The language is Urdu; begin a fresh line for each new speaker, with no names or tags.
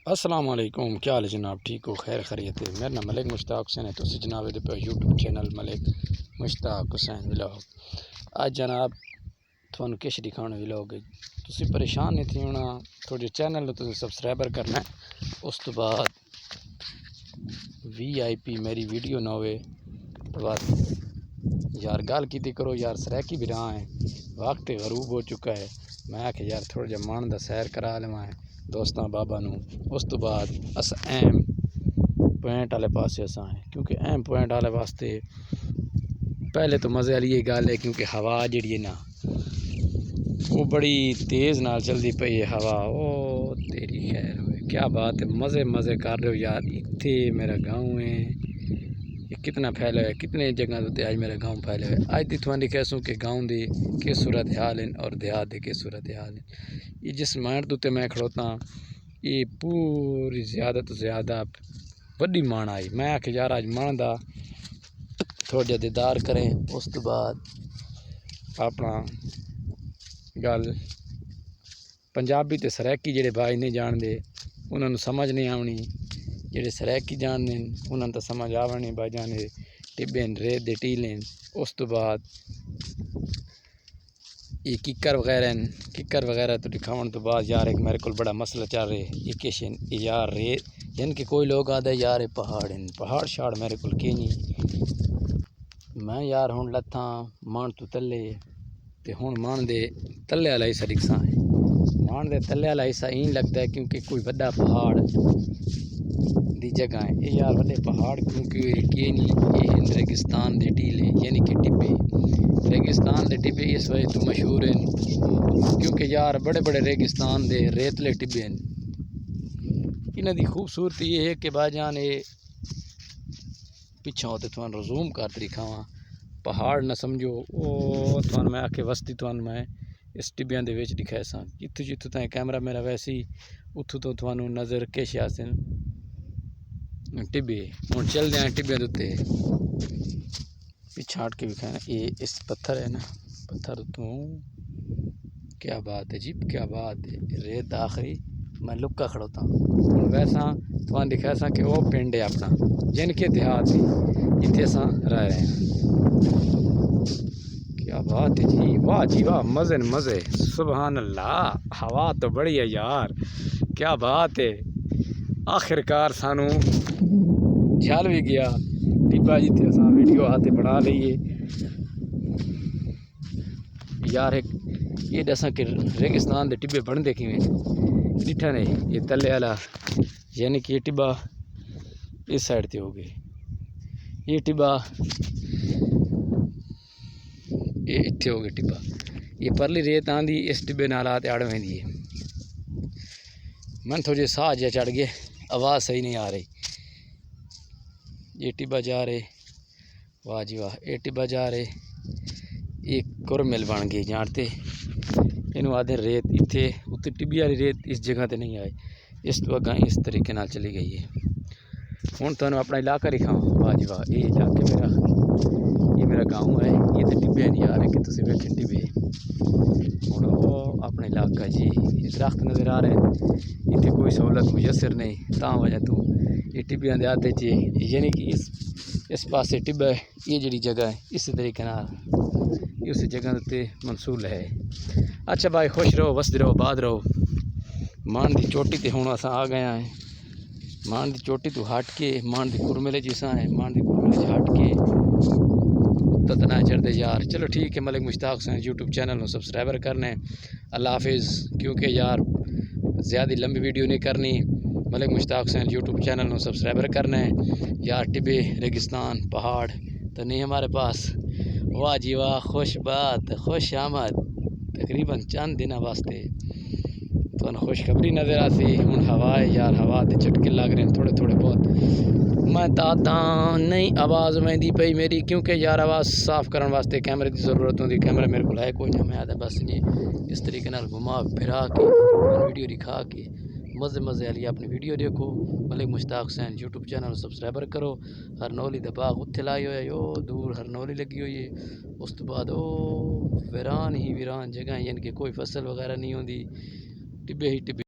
السلام علیکم، کیا حال ہے جناب؟ ٹھیک ہو؟ خیر خیریت ہے؟ میرا نام ملک مشتاق حسین ہے۔ تو جناب دے پہ یوٹیوب چینل ملک مشتاق حسین ولاگ اج جناب تھانوں کچھ دکھانے ولاگ تسی پریشان نہیں تھی ہونا، تھوڑے چینل تو سبسکرائبر کرنا ہے، اس تو بعد VIP میری ویڈیو نہ ہوئے تو بعد یار گال کی کرو یار، سریکی بھی رہا ہے، وقت غروب ہو چکا ہے، میں کہ یار تھوڑا جا مان دا سیر کرا لواں دوستاں بابا نو، اس تو بعد اس اہم پوائنٹ والے پاسے اساں ہیں، کیونکہ اہم پوائنٹ والے واسطے پہلے تو مزے والی یہ گل ہے کیونکہ ہوا جڑی ہے نا وہ بڑی تیز نال چلدی پئی ہے ہوا، او تیری خیر ہوئے، کیا بات ہے، مزے کر رہے ہو یار، اتھے میرا گاؤں ہے، یہ کتنا پھیلا ہے، کتنے جگہ تے آج میرا گاؤں پھیلا ہے، آج دی تھوڑی کہسوں کہ گاؤں دی کس صورت حال ہیں اور دیہات دی کس صورت حال ہیں، یہ جس مائنڈ تے میں کھڑوتا یہ پوری زیادہ تو زیادہ وڈی مان آئی، میں آکھے یار آج مان دا تھوڑا جا دیدار کریں، اس تو بعد اپنا گل پنجابی تے سریکی جڑے بھائی نہیں جان دے انہوں نے سمجھ نہیں آونی، جڑے سریکی جان دیں انہوں نے تو سمجھ آونی بھائی جانے ٹبے ریت دے ٹیلیں، اس تو بعد یہ ککر وغیرہ تو دکھاؤن تو بعد یار ایک میرے کو بڑا مسئلہ چل رہے یہ کشن یار ریت یعنی کہ کوئی لوگ آدھے یار پہاڑ شاڑ میرے کو کی نہیں، میں یار ہوں لتھاں مان تو تلے تے ہوں مان دے تلے والا حصہ دکھساں ہے، مان دے تلے والا حصہ این لگتا ہے کیونکہ کوئی بڑا پہاڑ دی جگہ ہے، یہ یار بڑے پہاڑ کیونکہ کی نہیں، یہ ریگستان دے ٹیلے یعنی کہ ٹبے، ریگستان دے ٹبے اس وجہ تو مشہور ہیں کیونکہ یار بڑے بڑے ریگستان دے ریتلے ٹبے ہیں، انہاں دی خوبصورتی یہ ہے کہ باجان یہ پچھوں تے تھوان رزوم کر دکھاواں پہاڑ نہ سمجھو، او تھوان میں آکھے وستی تھوان میں اس ٹبیاں دے وچ دکھائے ساں، جتھوں تائیں کیمرہ میرا ویسے ہی اتھوں تو تھوانوں نظر کش آسن ٹبے، ہوں چل دیں ٹبے دوتے پچھاڑ کے دکھانا، یہ اس پتھر ہے نا پتھر تو کیا بات ہے جی، کیا بات ہے، ریت آخری میں لکا کھڑوتا ہوں ویسا تھوان دکھایا سا کہ وہ پنڈ ہے اپنا جن کے دیہات ہے جتھے ساں رہ رہے ہیں، کیا بات ہے جی، واہ جی واہ، مزے سبحان اللہ، ہوا تو بڑی ہے یار، کیا بات ہے، آخر کار سانو جھال بھی گیا ٹبا جتھے اساں ویڈیو ہاتھ بنا لئیے یار، ایک یہ دساں کہ ریگستان دے ٹبے بن دے کیویں ڈٹھا نہیں، یہ تلے والا یعنی کہ یہ ٹبا اس سائڈ تے ہو گئے، یہ ٹبا یہ اتھے ہو گئے ٹبا، یہ پرلی ریت آندھی اس ٹبے نالات اڑ ویندی ہے، من تھوڑے ساہ جا چڑھ گئے، آواز صحیح نہیں آ رہی، یہ ٹبا جا رہے، واہ جی واہ، یہ ٹبا جا رہے، یہ کرمل بن گئی جانتے انہوں آدھے ریت اتھے اتھے ٹبی والی ریت اس جگہ تے نہیں آئے، اس تو اگاں اس طریقے نال چلی گئی ہے، ہوں تمہیں اپنا علاقہ دکھاؤں، واہ جی واہ، یہ علاقے میرا گاؤں ہے، یہ تو ٹبے نہیں آ رہے کہ تسی ویکھیں ٹبے، ہوں وہ اپنا علاقہ جی، یہ درخت نظر آ رہے ہیں، اتنے کوئی سہولت میسر نہیں، تاں وجہ تو یہ ٹبیاں دے آدھے چی یعنی کہ اس پاسے ٹبا ہے، یہ جڑی جگہ ہے اس طریقے نال اس جگہ تے منصول ہے، اچھا بھائی خوش رہو وسد رہو باد رہو، مان دی چوٹی تے ہوں اساں آ گئے ہیں، مان دی چوٹی تو ہٹ کے مان دی کرملے جیسا ہے، مان دی کرملے سے ہٹ کے تتنا چڑھتے یار، چلو ٹھیک ہے، ملک مشتاق حسین یوٹیوب چینل نو سبسکرائبر کرنے، اللہ حافظ، کیونکہ یار زیادہ لمبی ویڈیو نہیں کرنی، ملک مشتاق حسین یوٹیوب چینل نو سبسکرائبر کرنا ہے یار، ٹبے ریگستان پہاڑ تو نہیں ہمارے پاس، واہ جی واہ، خوش بات خوش آمد، تقریباً چند دنوں واسطے تو خوشخبری نظر آتی، ہوں ہوا ہے یار، ہوا تے چٹکے لگ رہے ہیں تھوڑے بہت، میں تاں نہیں آواز ویندی پئی میری کیونکہ یار آواز صاف کرن واسطے کیمرے کی ضرورت ہوندی، کیمرہ میرے کو ہے کوئی نہیں، میں آدھا بس نہیں اس طریقے نال گھما پھرا کے ویڈیو دکھا کے مزے والی اپنی ویڈیو دیکھو، ملک مشتاق حسین یوٹیوب چینل سبسکرائبر کرو، ہرنولی دا باغ اتھے لائی ہوئے، او دور ہرنولی لگی ہوئی ہے، اس تو بعد او ویران جگہ یعنی کہ کوئی فصل وغیرہ نہیں ہوندی، ٹبے ہی ٹبے